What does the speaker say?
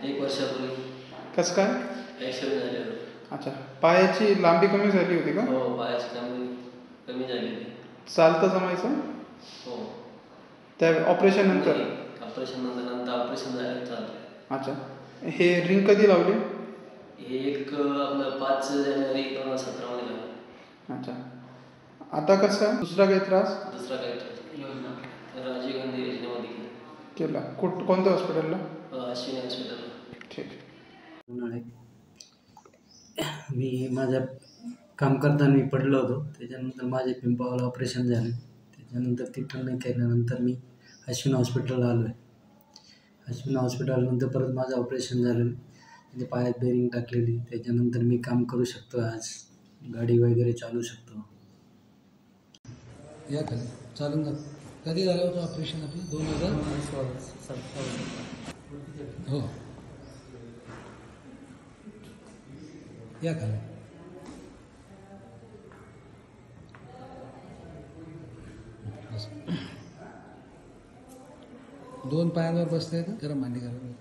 1 वर्षापूर्वी. कसं काय? ॲक्सिडेंट झाल्यावर. अच्छा, पायाची लांबी कमी झाली होती का? हो, पायाची लांबी कमी झाली होती. चालतं जमायचं? हो. त्या ऑपरेशन नंतर? ऑपरेशन नंतर ऑपरेशन झालं चालतं. अच्छा, हे रिंग कधी लावली? हे आपलं 5 जानेवारी 2017 मध्ये लागलं. अच्छा, आता कसं? दुसरा काही त्रास? दुसरा काही त्रास योजना राजीव गांधी योजनेमध्ये केला. कोणत्या हॉस्पिटलला? अश्विनी हॉस्पिटलला. ठीक. मी माझ्या काम करताना मी पडलो होतो. त्याच्यानंतर माझे पिंपळाला ऑपरेशन झाले. त्याच्यानंतर तिथून केल्यानंतर मी अश्विनी हॉस्पिटलला आलो आहे. अश्विनी हॉस्पिटलनंतर परत माझं ऑपरेशन झालं. म्हणजे पायात बेरिंग टाकलेली. त्याच्यानंतर मी काम करू शकतो. आज गाडी वगैरे चालू शकतो. या खाली चालून जा. कधी झालं होतं ऑपरेशन आपलं? 2016. हो, या खाली. दोन पायांवर बसता येतं. जरा मांडी घालून